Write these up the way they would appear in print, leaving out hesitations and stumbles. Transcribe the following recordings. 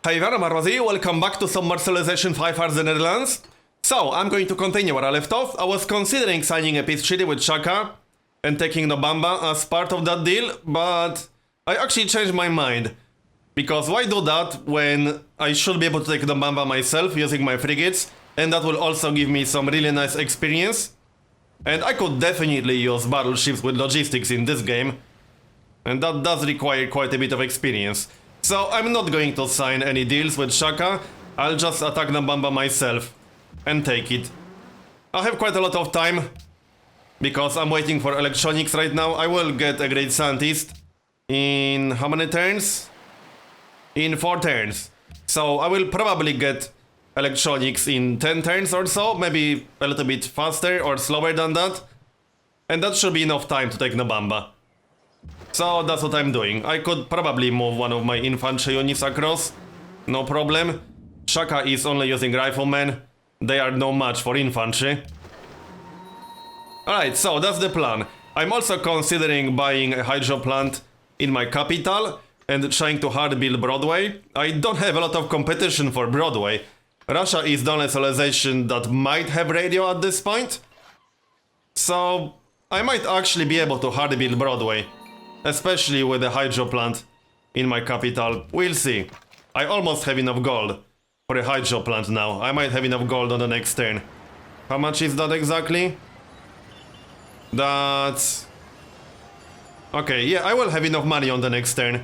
Hey there, Marbozir, welcome back to some more Civilization 5 Arts the Netherlands. So, I'm going to continue where I left off. I was considering signing a peace treaty with Shaka and taking Nobamba as part of that deal, but I actually changed my mind. Because why do that when I should be able to take Nobamba myself using my frigates, and that will also give me some really nice experience. And I could definitely use battleships with logistics in this game, and that does require quite a bit of experience. So I'm not going to sign any deals with Shaka, I'll just attack Nobamba myself and take it. I have quite a lot of time, because I'm waiting for electronics right now. I will get a great scientist in how many turns? In 4 turns. So I will probably get electronics in 10 turns or so, maybe a little bit faster or slower than that. And that should be enough time to take Nobamba. So that's what I'm doing. I could probably move one of my infantry units across, no problem. Shaka is only using riflemen, they are no match for infantry. Alright, so that's the plan. I'm also considering buying a hydro plant in my capital and trying to hard build Broadway. I don't have a lot of competition for Broadway. Russia is the only civilization that might have radio at this point. So I might actually be able to hard build Broadway. Especially with a hydro plant in my capital. We'll see. I almost have enough gold for a hydro plant now. I might have enough gold on the next turn. How much is that exactly? That's... okay, yeah, I will have enough money on the next turn.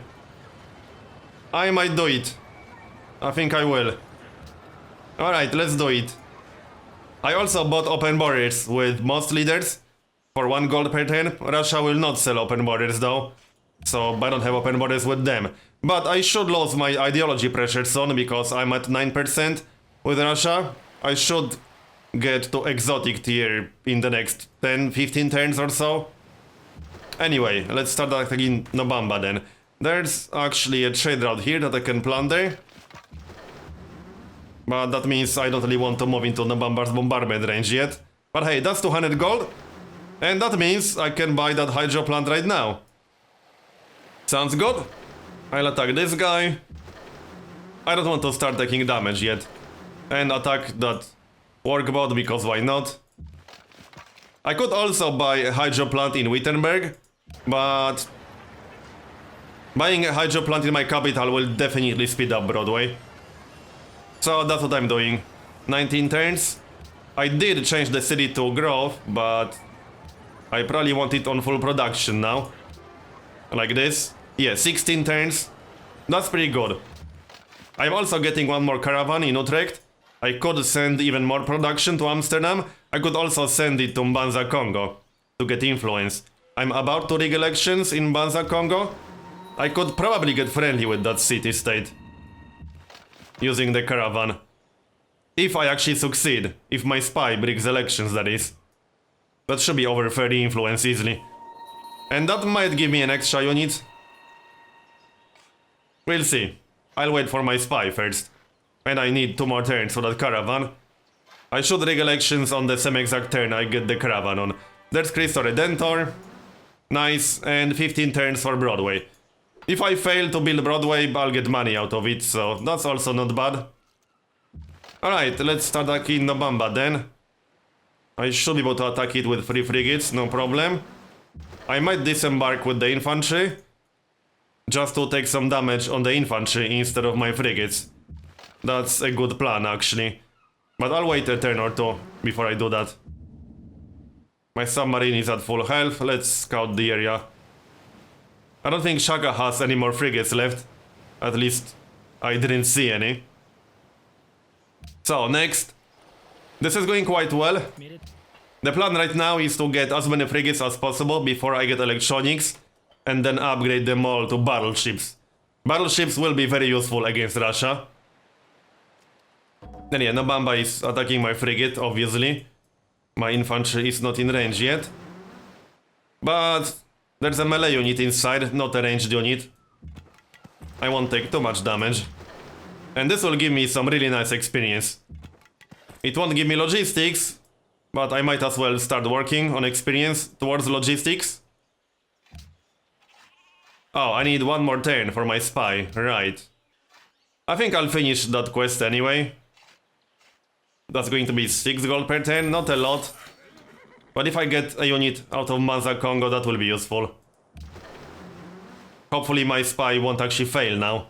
I might do it. I think I will. Alright, let's do it. I also bought open borders with most leaders. For 1 gold per turn. Russia will not sell open borders though, so I don't have open borders with them. But I should lose my ideology pressure soon, because I'm at 9% with Russia. I should get to exotic tier in the next 10-15 turns or so. Anyway, let's start attacking Nobamba then. There's actually a trade route here that I can plunder. But that means I don't really want to move into Nobamba's bombardment range yet. But hey, that's 200 gold. And that means I can buy that hydro plant right now. Sounds good. I'll attack this guy. I don't want to start taking damage yet. And attack that workboat, because why not? I could also buy a hydro plant in Wittenberg, but buying a hydro plant in my capital will definitely speed up Broadway. So that's what I'm doing. 19 turns. I did change the city to growth, but I probably want it on full production now. Like this. Yeah, 16 turns. That's pretty good. I'm also getting one more caravan in Utrecht. I could send even more production to Amsterdam. I could also send it to Mbanza Congo to get influence. I'm about to rig elections in Mbanza Congo. I could probably get friendly with that city-state using the caravan. If I actually succeed. If my spy rigs elections, that is. That should be over 30 influence easily. And that might give me an extra unit. We'll see. I'll wait for my spy first. And I need 2 more turns for that caravan. I should rig elections on the same exact turn I get the caravan on. There's Cristo Redentor. Nice. And 15 turns for Broadway. If I fail to build Broadway, I'll get money out of it, so that's also not bad. Alright, let's start attacking Nobamba then. I should be able to attack it with 3 frigates, no problem. I might disembark with the infantry, just to take some damage on the infantry instead of my frigates. That's a good plan, actually. But I'll wait a turn or 2 before I do that. My submarine is at full health, let's scout the area. I don't think Shaka has any more frigates left. At least, I didn't see any. So, next. This is going quite well. The plan right now is to get as many frigates as possible before I get electronics, and then upgrade them all to battleships. Battleships will be very useful against Russia. Then yeah, Nobamba is attacking my frigate, obviously. My infantry is not in range yet. But there's a melee unit inside, not a ranged unit. I won't take too much damage. And this will give me some really nice experience. It won't give me logistics, but I might as well start working on experience towards logistics. Oh, I need 1 more turn for my spy, right. I think I'll finish that quest anyway. That's going to be 6 gold per turn, not a lot. But if I get a unit out of Manza Congo, that will be useful. Hopefully my spy won't actually fail now.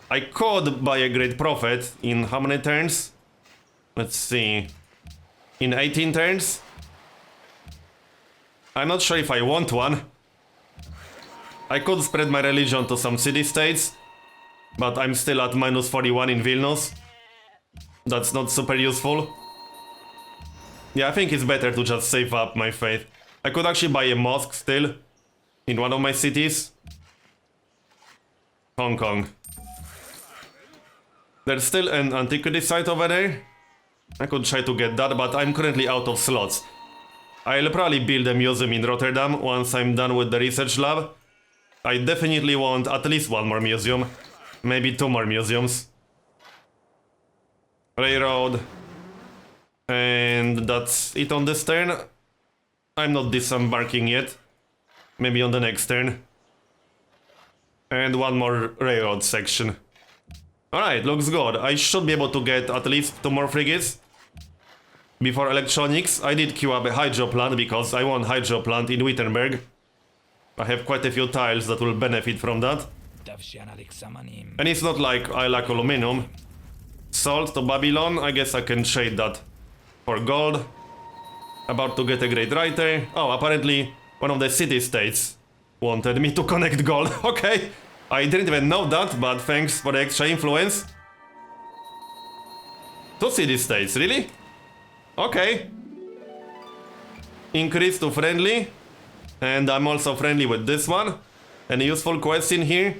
I could buy a Great Prophet in how many turns? Let's see. In 18 turns? I'm not sure if I want one. I could spread my religion to some city-states, but I'm still at minus 41 in Vilnius. That's not super useful. Yeah, I think it's better to just save up my faith. I could actually buy a mosque still in one of my cities. Hong Kong. There's still an antiquity site over there. I could try to get that, but I'm currently out of slots. I'll probably build a museum in Rotterdam once I'm done with the research lab. I definitely want at least one more museum. Maybe 2 more museums. Railroad. And that's it on this turn. I'm not disembarking yet. Maybe on the next turn. And one more railroad section. Alright, looks good. I should be able to get at least 2 more frigates. Before electronics, I did queue up a hydro plant because I want hydro plant in Wittenberg. I have quite a few tiles that will benefit from that. And it's not like I lack aluminum. Salt to Babylon, I guess I can trade that for gold. About to get a great writer. Oh, apparently one of the city-states wanted me to connect gold. Okay, I didn't even know that, but thanks for the extra influence. 2 city-states, really? Okay. Increase to friendly. And I'm also friendly with this one. Any useful quest in here?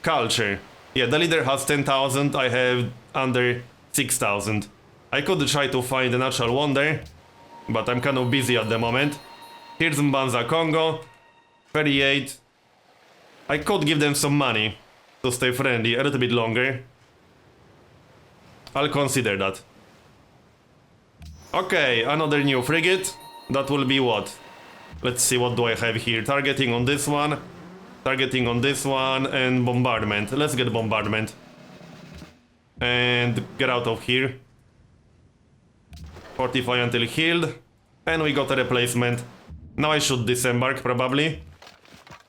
Culture. Yeah, the leader has 10,000, I have under 6,000. I could try to find a natural wonder, but I'm kind of busy at the moment. Here's Mbanza Congo. 38. I could give them some money to stay friendly a little bit longer. I'll consider that. Okay, another new frigate. That will be what? Let's see, what do I have here? Targeting on this one. Targeting on this one. And bombardment. Let's get bombardment. And get out of here. Fortify until healed. And we got a replacement. Now I should disembark, probably.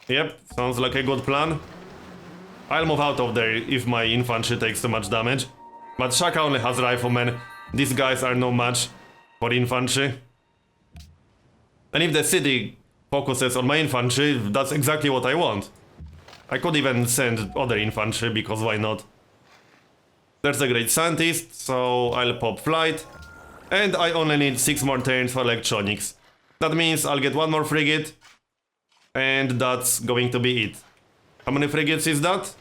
Yep, sounds like a good plan. I'll move out of there if my infantry takes too much damage. But Shaka only has riflemen. These guys are no match for infantry. And if the city focuses on my infantry, that's exactly what I want. I could even send other infantry, because why not? There's a great scientist, so I'll pop flight. And I only need 6 more turns for electronics. That means I'll get 1 more frigate. And that's going to be it. How many frigates is that?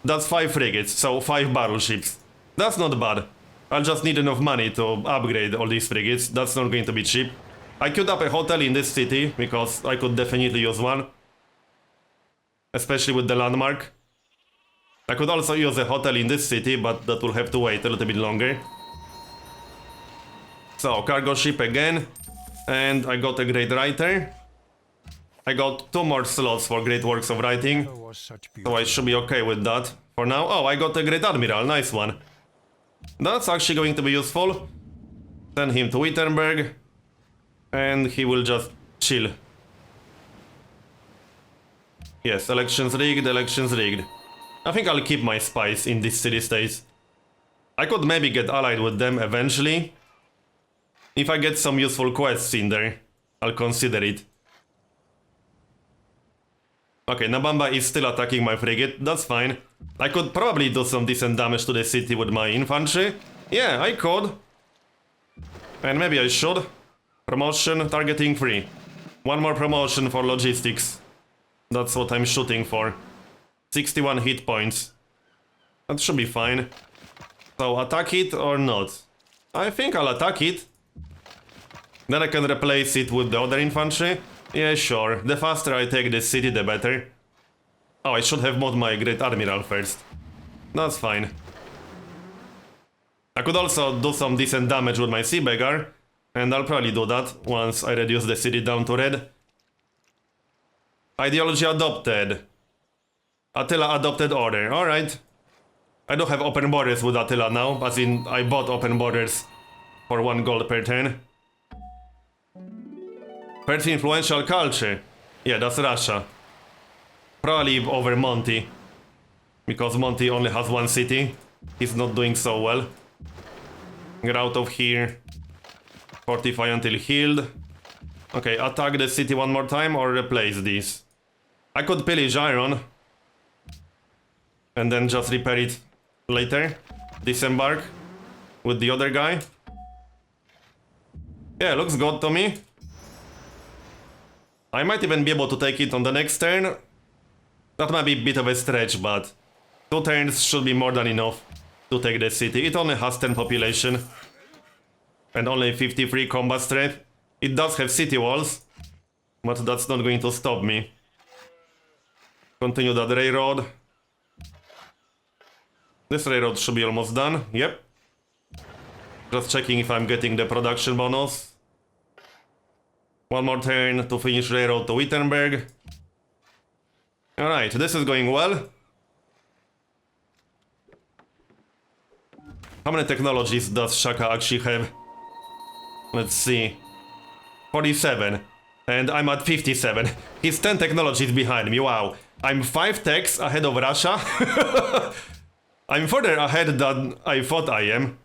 That's 5 frigates, so 5 battleships. That's not bad. I'll just need enough money to upgrade all these frigates. That's not going to be cheap. I queued up a hotel in this city, because I could definitely use one. Especially with the landmark. I could also use a hotel in this city, but that will have to wait a little bit longer. So, cargo ship again. And I got a great writer. I got 2 more slots for great works of writing. So I should be okay with that for now. Oh, I got a great admiral, nice one. That's actually going to be useful. Send him to Wittenberg. And he will just chill. Yes, elections rigged, elections rigged. I think I'll keep my spies in these city-states. I could maybe get allied with them eventually. If I get some useful quests in there, I'll consider it. Okay, Nabamba is still attacking my frigate, that's fine. I could probably do some decent damage to the city with my infantry. Yeah, I could. And maybe I should. Promotion, targeting free. 1 more promotion for logistics. That's what I'm shooting for. 61 hit points. That should be fine. So attack it or not? I think I'll attack it. Then I can replace it with the other infantry. Yeah, sure. The faster I take this city, the better. Oh, I should have mod my Great Admiral first. That's fine. I could also do some decent damage with my Sea Beggar. And I'll probably do that once I reduce the city down to red. Ideology adopted. Attila adopted order, alright. I don't have open borders with Attila now, as in I bought open borders for 1 gold per turn. 30 influential culture. Yeah, that's Russia. Probably over Monty. Because Monty only has 1 city. He's not doing so well. Get out of here. Fortify until healed. Okay, attack the city 1 more time or replace these. I could pillage iron. And then just repair it later. Disembark with the other guy. Yeah, looks good to me. I might even be able to take it on the next turn. That might be a bit of a stretch, but 2 turns should be more than enough to take the city. It only has 10 population and only 53 combat strength. It does have city walls, but that's not going to stop me. Continue that railroad. This railroad should be almost done. Yep. Just checking if I'm getting the production bonus. 1 more turn to finish railroad to Wittenberg. Alright, this is going well. How many technologies does Shaka actually have? Let's see. 47. And I'm at 57. He's 10 technologies behind me, wow. I'm 5 techs ahead of Russia. I'm further ahead than I thought I am.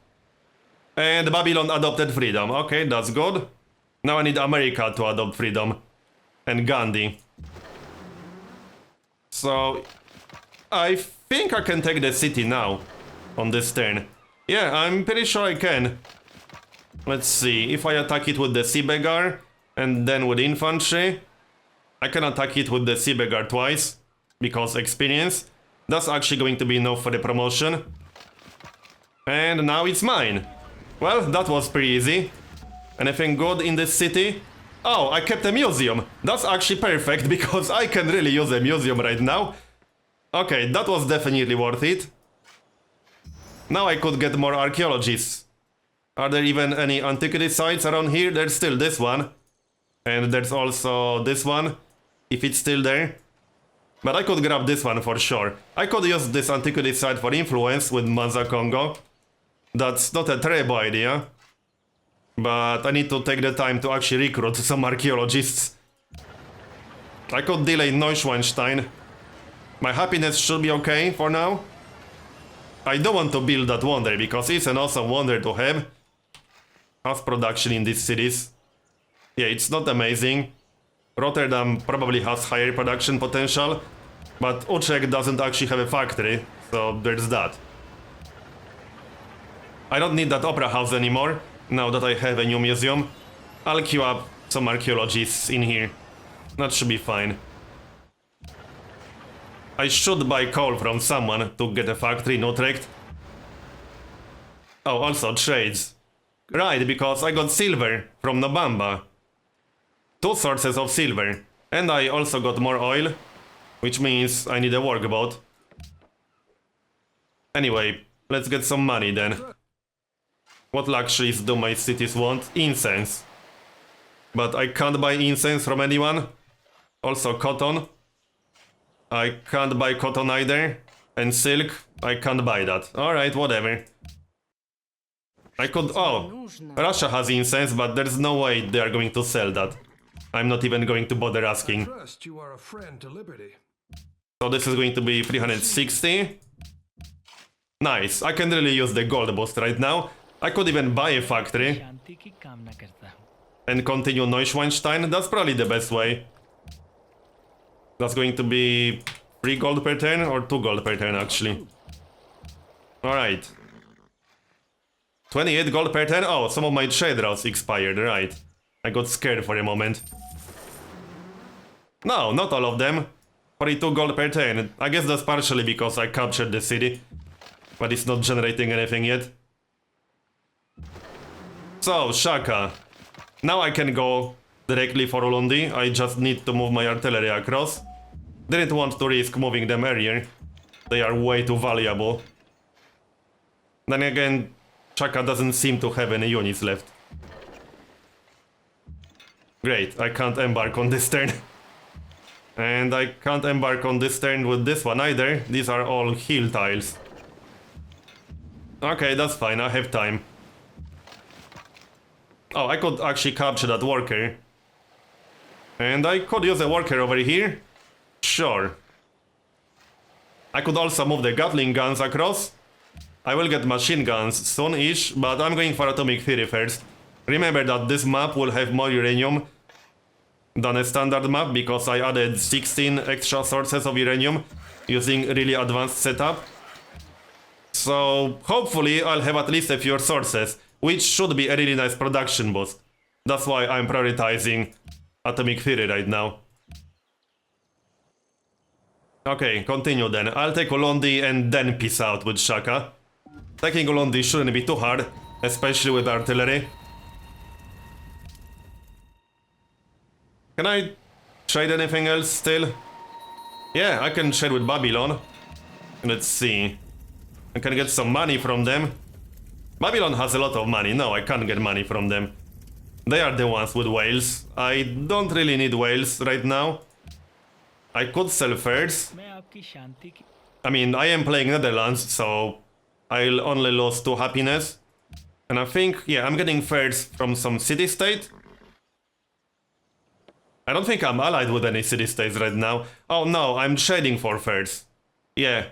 And Babylon adopted freedom. Okay, that's good. Now I need America to adopt freedom. And Gandhi. So, I think I can take the city now. On this turn. Yeah, I'm pretty sure I can. Let's see, if I attack it with the Sea Beggar and then with infantry, I can attack it with the Sea Beggar twice, because experience. That's actually going to be enough for the promotion. And now it's mine. Well, that was pretty easy. Anything good in this city? Oh, I kept a museum. That's actually perfect, because I can really use a museum right now. Okay, that was definitely worth it. Now I could get more archaeologists. Are there even any antiquity sites around here? There's still this one. And there's also this one, if it's still there. But I could grab this one for sure. I could use this antiquity site for influence with Manza Congo. That's not a terrible idea. But I need to take the time to actually recruit some archaeologists. I could delay Neuschwanstein. My happiness should be okay for now. I don't want to build that wonder because it's an awesome wonder to have. Mass production in these cities. Yeah, it's not amazing. Rotterdam probably has higher production potential, but Utrecht doesn't actually have a factory, so there's that. I don't need that opera house anymore, now that I have a new museum. I'll queue up some archaeologists in here. That should be fine. I should buy coal from someone to get a factory in Utrecht. Oh, also trades. Right, because I got silver from Nabamba. 2 sources of silver. And I also got more oil, which means I need a workboat. Anyway, let's get some money then. What luxuries do my cities want? Incense. But I can't buy incense from anyone. Also cotton. I can't buy cotton either. And silk, I can't buy that. Alright, whatever. I could... Oh, Russia has incense, but there's no way they are going to sell that. I'm not even going to bother asking. So this is going to be 360. Nice, I can really use the gold boost right now. I could even buy a factory. And continue Neuschwanstein, that's probably the best way. That's going to be 3 gold per turn or 2 gold per turn actually. Alright. 28 gold per turn? Oh, some of my trade routes expired, right. I got scared for a moment. No, not all of them. 42 gold per turn. I guess that's partially because I captured the city. But it's not generating anything yet. So, Shaka. Now I can go directly for Ulundi. I just need to move my artillery across. Didn't want to risk moving them earlier. They are way too valuable. Then again, Shaka doesn't seem to have any units left. Great, I can't embark on this turn. And I can't embark on this turn with this one either. These are all hill tiles. Okay, that's fine, I have time. Oh, I could actually capture that worker. And I could use a worker over here. Sure. I could also move the Gatling guns across. I will get machine guns soon-ish, but I'm going for atomic theory first. Remember that this map will have more uranium than a standard map because I added 16 extra sources of uranium using really advanced setup. So hopefully I'll have at least a few sources, which should be a really nice production boost. That's why I'm prioritizing atomic theory right now. Okay, continue then. I'll take Olondi and then peace out with Shaka. Taking Olondi shouldn't be too hard, especially with artillery. Can I trade anything else still? Yeah, I can trade with Babylon. Let's see. I can get some money from them. Babylon has a lot of money. No, I can't get money from them. They are the ones with whales. I don't really need whales right now. I could sell furs. I mean, I am playing Netherlands, so I'll only lose 2 happiness. And I think, yeah, I'm getting furs from some city-state. I don't think I'm allied with any city-states right now. Oh no, I'm trading for furs. Yeah.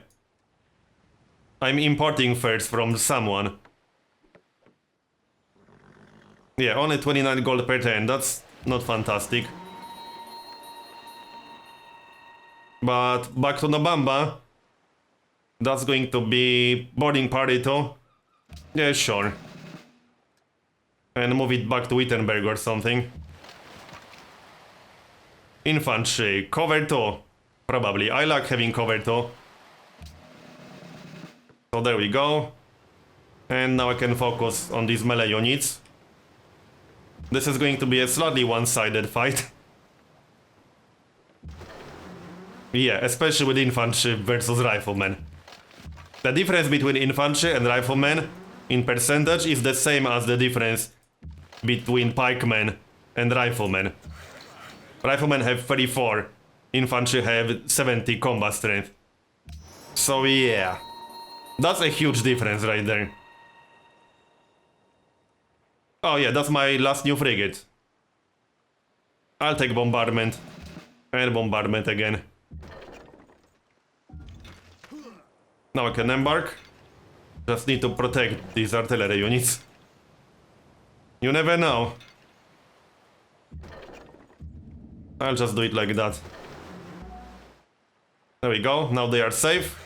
I'm importing furs from someone. Yeah, only 29 gold per turn, that's not fantastic. But back to Nobamba. That's going to be boarding party too. Yeah, sure. And move it back to Wittenberg or something. Infantry, cover 2. Probably, I like having cover 2. So there we go. And now I can focus on these melee units. This is going to be a slightly one-sided fight. Yeah, especially with infantry versus riflemen. The difference between infantry and riflemen in percentage is the same as the difference between pikemen and riflemen. Riflemen have 34, infantry have 70 combat strength. So yeah, that's a huge difference right there. Oh yeah, that's my last new frigate. I'll take bombardment. And bombardment again. Now I can embark. Just need to protect these artillery units. You never know. I'll just do it like that. There we go, now they are safe.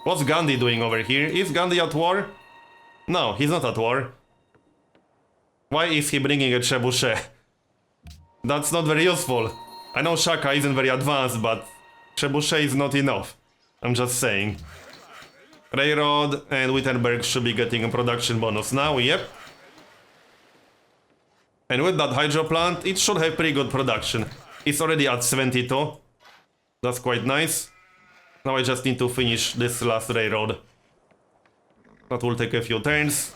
What's Gandhi doing over here? Is Gandhi at war? No, he's not at war. Why is he bringing a trebuchet? That's not very useful. I know Shaka isn't very advanced, but trebuchet is not enough. I'm just saying. Railroad and Wittenberg should be getting a production bonus now, yep. And with that hydro plant, it should have pretty good production. It's already at 72. That's quite nice. Now I just need to finish this last railroad. That will take a few turns.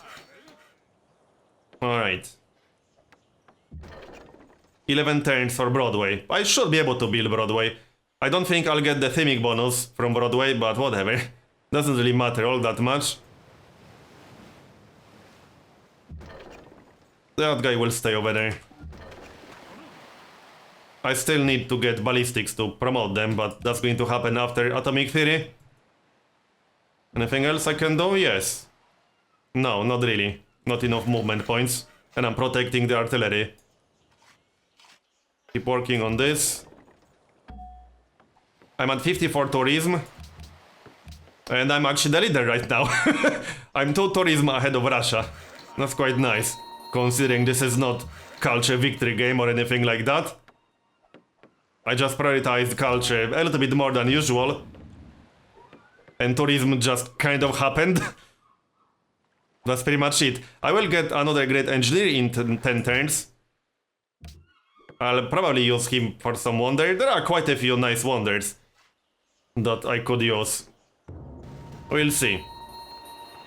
Alright. 11 turns for Broadway. I should be able to build Broadway. I don't think I'll get the theming bonus from Broadway, but whatever. Doesn't really matter all that much. That guy will stay over there. I still need to get ballistics to promote them, but that's going to happen after atomic theory. Anything else I can do? Yes. No, not really. Not enough movement points. And I'm protecting the artillery. Keep working on this. I'm at 54 tourism. And I'm actually the leader right now. I'm 2 tourism ahead of Russia. That's quite nice. Considering this is not culture victory game or anything like that. I just prioritized culture a little bit more than usual. And tourism just kind of happened. That's pretty much it. I will get another great engineer in 10 turns. I'll probably use him for some wonder. There are quite a few nice wonders that I could use. We'll see.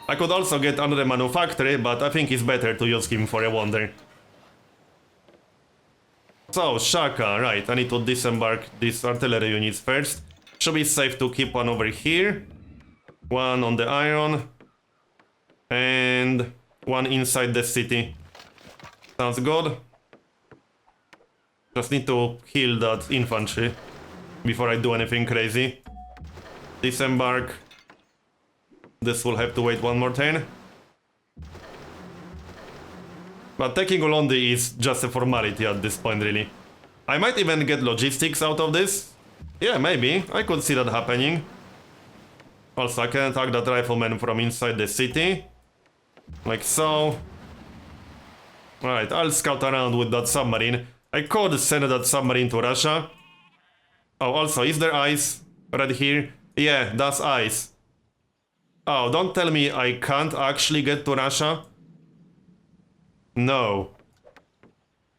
I could also get another manufactory, but I think it's better to use him for a wonder. So, Shaka, right, I need to disembark these artillery units first. Should be safe to keep one over here. One on the iron. And one inside the city. Sounds good. Just need to heal that infantry before I do anything crazy. Disembark. This will have to wait one more turn. But taking Olondi is just a formality at this point, really. I might even get logistics out of this. Yeah, maybe. I could see that happening. Also, I can attack that rifleman from inside the city. Like so. Alright, I'll scout around with that submarine. I could send that submarine to Russia. Oh, also, is there ice right here? Yeah, that's ice. Oh, don't tell me I can't actually get to Russia. No.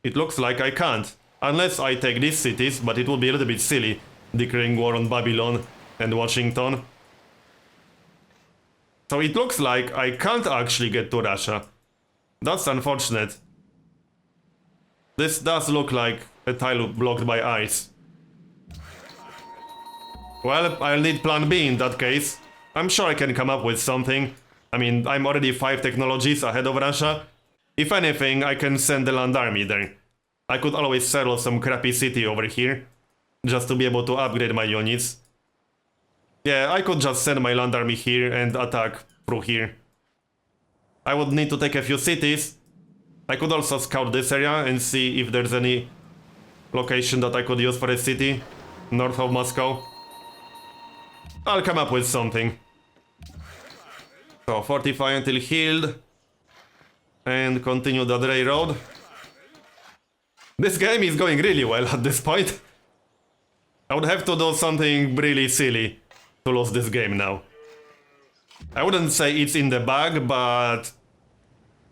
It looks like I can't. Unless I take these cities, but it would be a little bit silly declaring war on Babylon and Washington. So it looks like I can't actually get to Russia. That's unfortunate. This does look like a tile blocked by ice. Well, I'll need plan B in that case. I'm sure I can come up with something. I mean, I'm already 5 technologies ahead of Russia. If anything, I can send the land army there. I could always settle some crappy city over here, just to be able to upgrade my units. Yeah, I could just send my land army here and attack through here. I would need to take a few cities. I could also scout this area and see if there's any location that I could use for a city north of Moscow. I'll come up with something. So, fortify until healed. And continue that railroad. This game is going really well at this point. I would have to do something really silly to lose this game now. I wouldn't say it's in the bag, but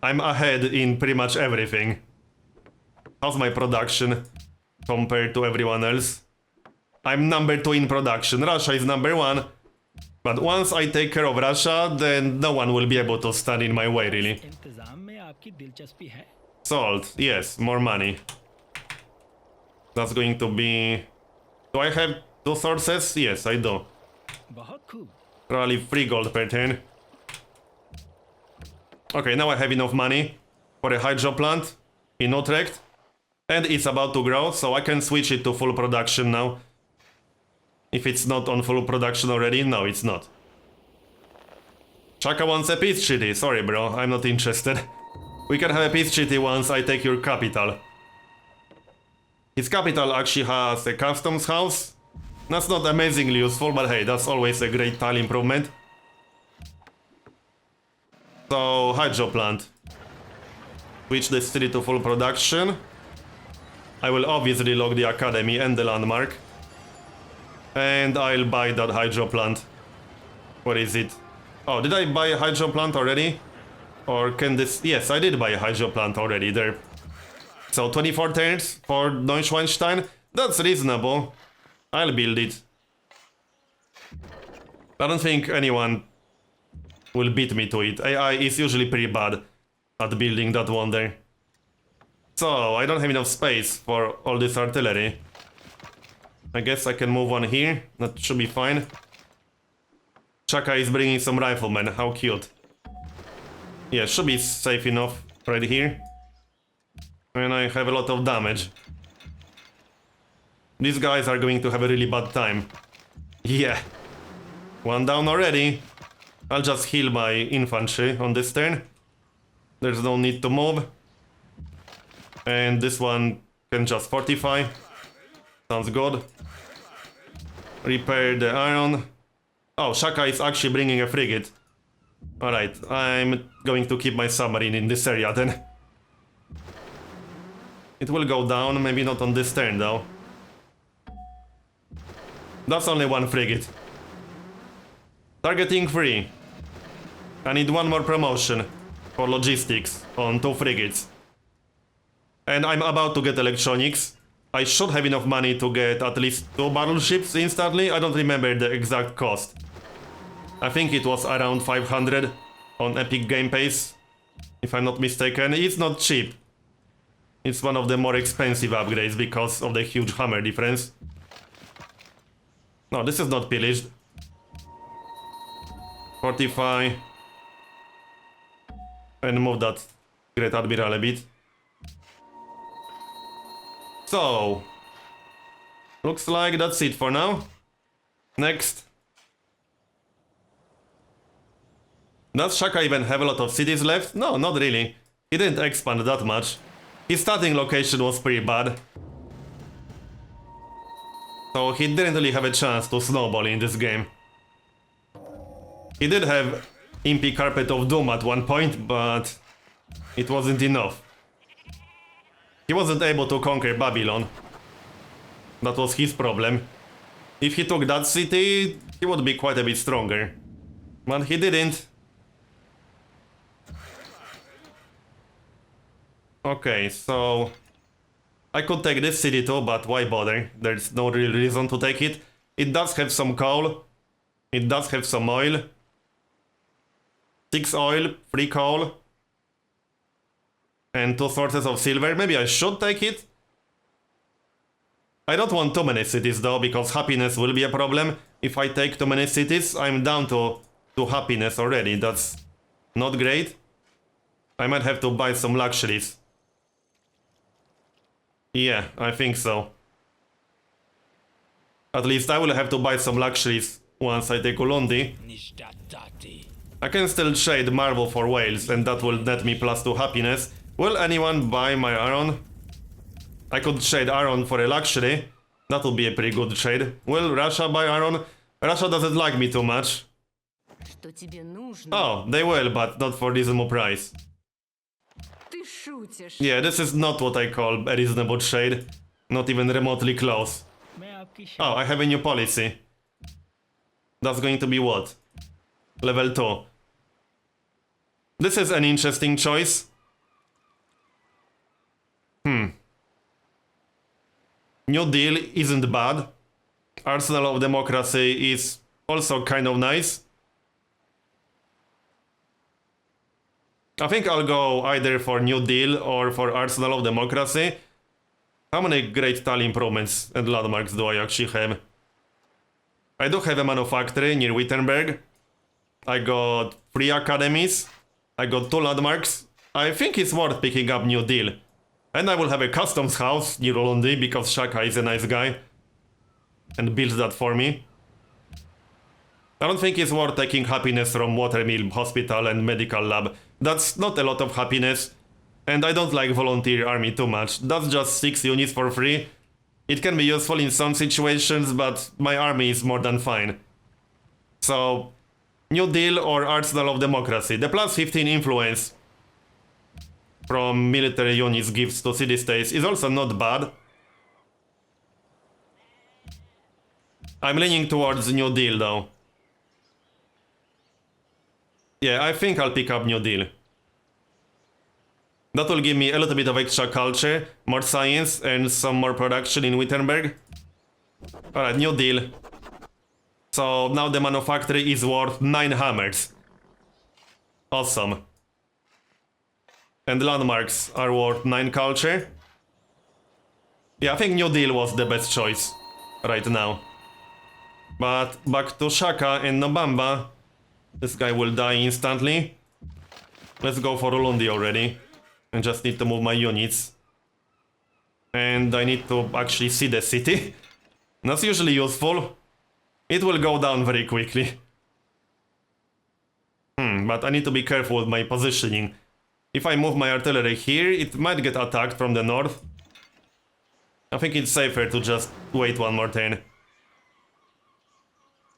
I'm ahead in pretty much everything. How's my production compared to everyone else? I'm number 2 in production, Russia is number 1. But once I take care of Russia, then no one will be able to stand in my way, really. Salt, yes, more money. That's going to be... Do I have 2 sources? Yes, I do. Probably 3 gold per turn. Okay, now I have enough money for a hydro plant in Utrecht. And it's about to grow, so I can switch it to full production now. If it's not on full production already, no, it's not. Chaka wants a peace treaty. Sorry, bro, I'm not interested. We can have a peace treaty once I take your capital. His capital actually has a customs house. That's not amazingly useful, but hey, that's always a great tile improvement. So, hydro plant. Switch the city to full production. I will obviously log the academy and the landmark. And I'll buy that hydro plant. What is it? Oh, did I buy a hydro plant already? Or can this... Yes, I did buy a hydro plant already there. So 24 turns for Neuschwanstein. That's reasonable. I'll build it. I don't think anyone will beat me to it. AI is usually pretty bad at building that wonder. So, I don't have enough space for all this artillery. I guess I can move on here. That should be fine. Chaka is bringing some riflemen. How cute. Yeah, should be safe enough right here. And I have a lot of damage. These guys are going to have a really bad time. Yeah. One down already. I'll just heal my infantry on this turn. There's no need to move. And this one can just fortify. Sounds good. Repair the iron. Oh, Shaka is actually bringing a frigate. Alright, I'm going to keep my submarine in this area then. It will go down, maybe not on this turn though. That's only 1 frigate. Targeting 3. I need 1 more promotion for logistics on 2 frigates. And I'm about to get electronics. I should have enough money to get at least 2 battleships instantly. I don't remember the exact cost. I think it was around 500 on Epic Game Pass, if I'm not mistaken. It's not cheap. It's one of the more expensive upgrades because of the huge hammer difference. No, this is not pillaged. Fortify. And move that Great Admiral a bit. So, looks like that's it for now. Next. Does Shaka even have a lot of cities left? No, not really. He didn't expand that much. His starting location was pretty bad. So he didn't really have a chance to snowball in this game. He did have Impy Carpet of Doom at one point, but it wasn't enough. He wasn't able to conquer Babylon. That was his problem. If he took that city, he would be quite a bit stronger. But he didn't. Okay, so I could take this city too, but why bother? There's no real reason to take it. It does have some coal. It does have some oil. 6 oil, 3 coal. And 2 sources of silver. Maybe I should take it? I don't want too many cities though, because happiness will be a problem. If I take too many cities, I'm down to happiness already. That's not great. I might have to buy some luxuries. Yeah, I think so. At least I will have to buy some luxuries once I take Ulundi. I can still trade marble for whales, and that will net me +2 happiness. Will anyone buy my iron? I could trade iron for a luxury. That would be a pretty good trade. Will Russia buy iron? Russia doesn't like me too much. Oh, they will, but not for reasonable price. Yeah, this is not what I call a reasonable trade. Not even remotely close. Oh, I have a new policy. That's going to be what? Level 2. This is an interesting choice. New Deal isn't bad. Arsenal of Democracy is also kind of nice. I think I'll go either for New Deal or for Arsenal of Democracy. How many great tile improvements and landmarks do I actually have? I do have a manufactory near Wittenberg. I got 3 academies. I got 2 landmarks. I think it's worth picking up New Deal. And I will have a customs house near Ulundi because Shaka is a nice guy. And built that for me. I don't think it's worth taking happiness from Watermill Hospital and Medical Lab. That's not a lot of happiness. And I don't like volunteer army too much. That's just 6 units for free. It can be useful in some situations, but my army is more than fine. So, New Deal or Arsenal of Democracy. The +15 influence from military units gives to city-states is also not bad. I'm leaning towards New Deal though. Yeah, I think I'll pick up New Deal. That will give me a little bit of extra culture, more science, and some more production in Wittenberg. Alright, New Deal. So now the manufactory is worth 9 hammers. Awesome. And landmarks are worth 9 culture. Yeah, I think New Deal was the best choice right now. But back to Shaka and Nobamba. This guy will die instantly. Let's go for Ulundi already. I just need to move my units. And I need to actually see the city. That's usually useful. It will go down very quickly. But I need to be careful with my positioning. If I move my artillery here, it might get attacked from the north. I think it's safer to just wait one more turn.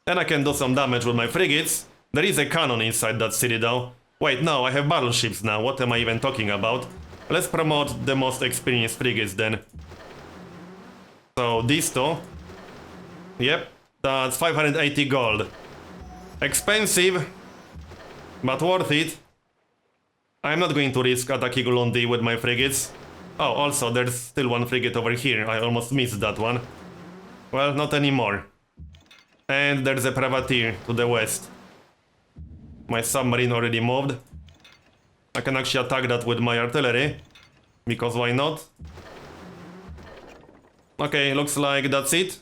Then I can do some damage with my frigates. There is a cannon inside that city though. Wait, no, I have battleships now. What am I even talking about? Let's promote the most experienced frigates then. So these 2. Yep, that's 580 gold. Expensive, but worth it. I'm not going to risk attacking Ulundi with my frigates. Oh, also, there's still 1 frigate over here. I almost missed that one. Well, not anymore. And there's a privateer to the west. My submarine already moved. I can actually attack that with my artillery. Because why not? Okay, looks like that's it.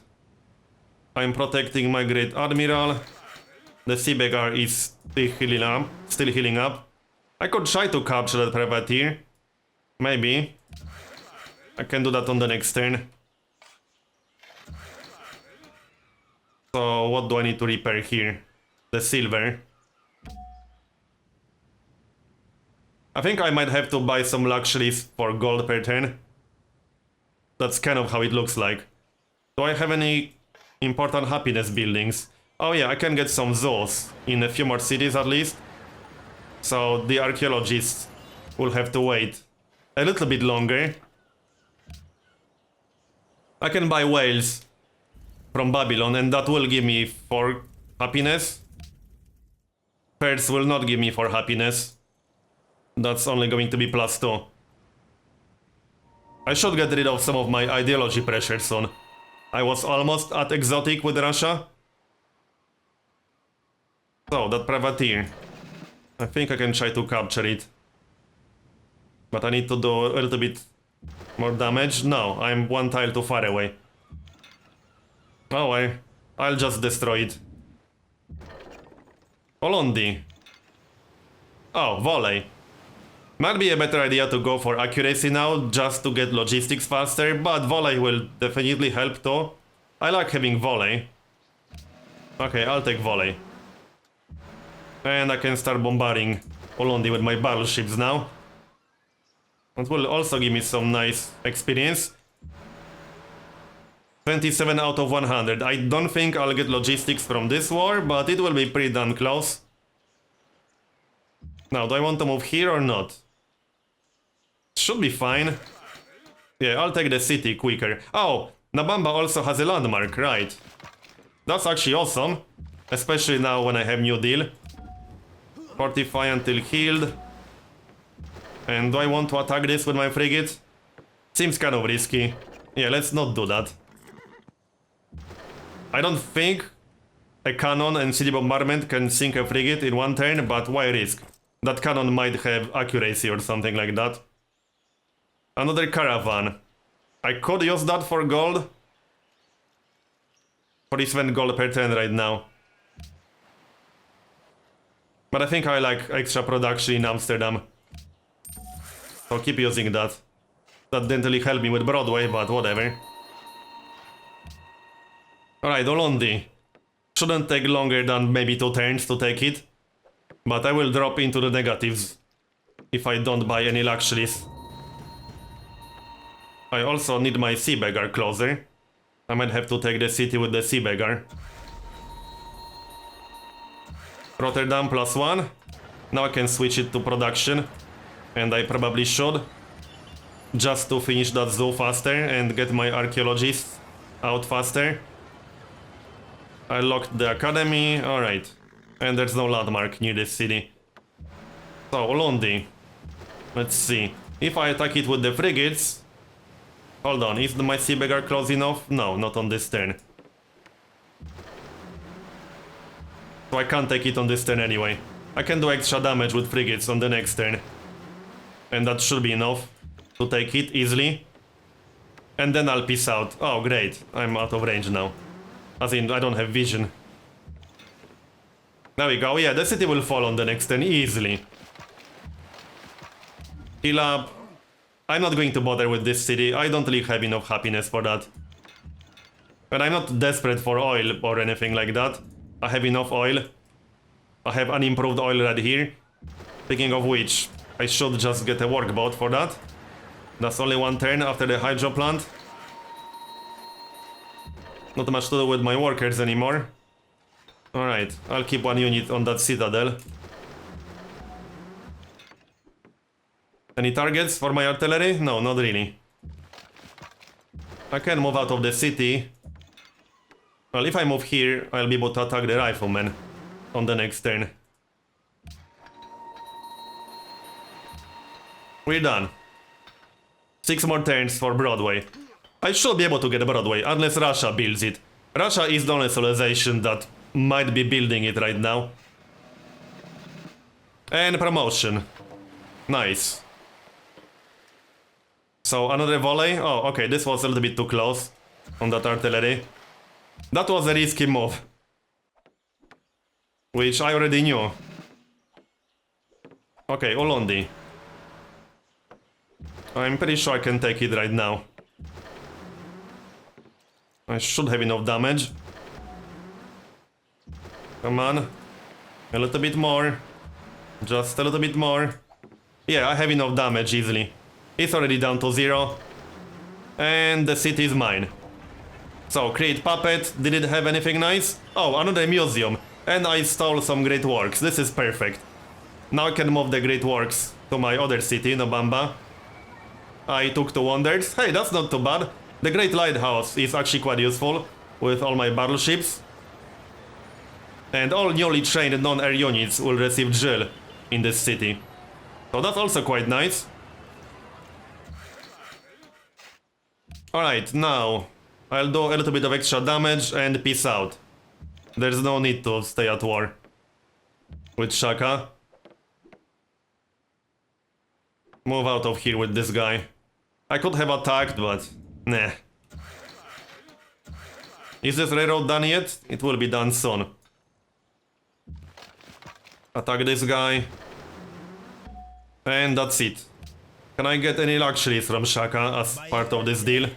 I'm protecting my Great Admiral. The Sea Beggar is still healing up. I could try to capture that privateer. Maybe. I can do that on the next turn. So what do I need to repair here? The silver. I think I might have to buy some luxuries for gold per turn. That's kind of how it looks like. Do I have any important happiness buildings? Oh yeah, I can get some zoos in a few more cities at least. So the archaeologists will have to wait a little bit longer. I can buy whales from Babylon and that will give me 4 happiness. Pearls will not give me 4 happiness. That's only going to be +2. I should get rid of some of my ideology pressure soon. I was almost at exotic with Russia. So, that privateer. I think I can try to capture it. But I need to do a little bit more damage. No, I'm 1 tile too far away. Oh well, I'll just destroy it. Olondi. Oh, volley. Might be a better idea to go for accuracy now, just to get logistics faster, but volley will definitely help too. I like having volley. Okay, I'll take volley. And I can start bombarding Olondi with my battleships now. It will also give me some nice experience. 27 out of 100. I don't think I'll get logistics from this war, but it will be pretty damn close. Now, do I want to move here or not? Should be fine. Yeah, I'll take the city quicker. Oh, Nabamba also has a landmark, right. That's actually awesome. Especially now when I have new deal. Fortify until healed. And do I want to attack this with my frigate? Seems kind of risky. Yeah, let's not do that. I don't think a cannon and city bombardment can sink a frigate in 1 turn, but why risk? That cannon might have accuracy or something like that. Another caravan. I could use that for gold. 47 gold per turn right now. But I think I like extra production in Amsterdam. So keep using that. That didn't really help me with Broadway, but whatever. Alright, Olondi. Shouldn't take longer than maybe 2 turns to take it. But I will drop into the negatives if I don't buy any luxuries. I also need my sea beggar closer. I might have to take the city with the sea beggar. Rotterdam +1. Now I can switch it to production. And I probably should. Just to finish that zoo faster and get my archaeologists out faster. I locked the academy, alright. And there's no landmark near this city. So, Olondi. Let's see. If I attack it with the frigates... Hold on, is my sea beggar close enough? No, not on this turn. So I can't take it on this turn anyway. I can do extra damage with frigates on the next turn. And that should be enough to take it easily. And then I'll peace out. Oh, great. I'm out of range now. As in, I don't have vision. There we go. Yeah, the city will fall on the next turn easily. Heal up. I'm not going to bother with this city. I don't really have enough happiness for that. And I'm not desperate for oil or anything like that. I have enough oil. I have unimproved oil right here. Speaking of which, I should just get a workboat for that. That's only 1 turn after the hydro plant. Not much to do with my workers anymore. Alright, I'll keep 1 unit on that citadel. Any targets for my artillery? No, not really. I can move out of the city. Well, if I move here, I'll be able to attack the riflemen on the next turn. We're done. 6 more turns for Broadway. I should be able to get Broadway, unless Russia builds it. Russia is the only civilization that might be building it right now. And promotion. Nice. So, another volley? Oh, okay, this was a little bit too close on that artillery. That was a risky move. Which I already knew. Okay, Olondi. I'm pretty sure I can take it right now. I should have enough damage. Come on. A little bit more. Just a little bit more. Yeah, I have enough damage easily. It's already down to 0. And the city is mine. So, create puppet. Did it have anything nice? Oh, another museum. And I stole some great works. This is perfect. Now I can move the great works to my other city, Nobamba. I took 2 wonders. Hey, that's not too bad. The Great Lighthouse is actually quite useful with all my battleships. And all newly trained non-air units will receive drill in this city. So that's also quite nice. Alright, now I'll do a little bit of extra damage and peace out. There's no need to stay at war with Shaka. Move out of here with this guy. I could have attacked, but nah. Is this railroad done yet? It will be done soon. Attack this guy. And that's it. Can I get any luxuries from Shaka as part of this deal?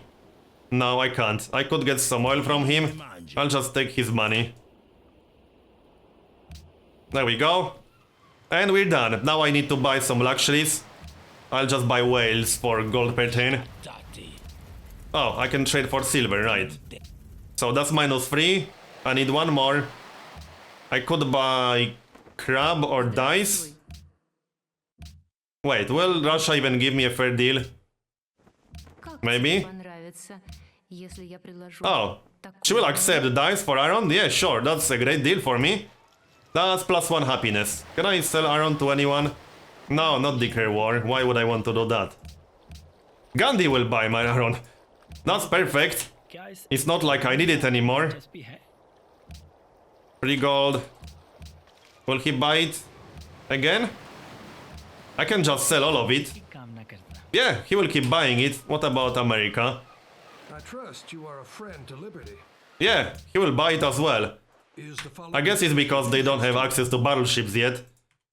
No, I can't. I could get some oil from him. I'll just take his money. There we go. And we're done. Now I need to buy some luxuries. I'll just buy whales for gold per turn. Oh, I can trade for silver, right. So that's -3. I need one more. I could buy crab or dice. Wait, will Russia even give me a fair deal? Maybe? Oh, she will accept dice for iron? Yeah, sure, that's a great deal for me. That's +1 happiness. Can I sell iron to anyone? No, not declare war. Why would I want to do that? Gandhi will buy my iron. That's perfect. It's not like I need it anymore. 3 gold. Will he buy it again? I can just sell all of it. Yeah, he will keep buying it. What about America? I trust you are a friend to liberty. Yeah, he will buy it as well. I guess it's because they don't have access to battleships yet.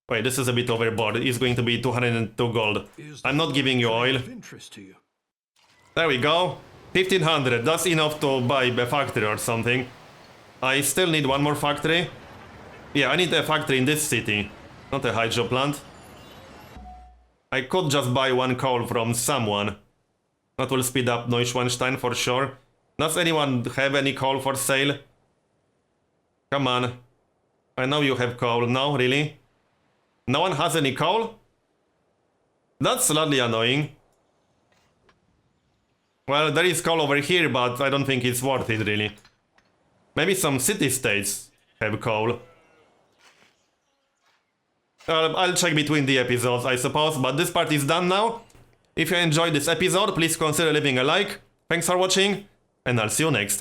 Wait, this is a bit overboard. It's going to be 202 gold. I'm not giving you oil. There we go. 1500. That's enough to buy a factory or something. I still need one more factory. Yeah, I need a factory in this city. Not a hydro plant. I could just buy 1 coal from someone. That will speed up Neuschwanstein for sure. Does anyone have any coal for sale? Come on. I know you have coal. No, really? No one has any coal? That's slightly annoying. Well, there is coal over here, but I don't think it's worth it, really. Maybe some city-states have coal. I'll check between the episodes, I suppose, but this part is done now. If you enjoyed this episode, please consider leaving a like. Thanks for watching, and I'll see you next time.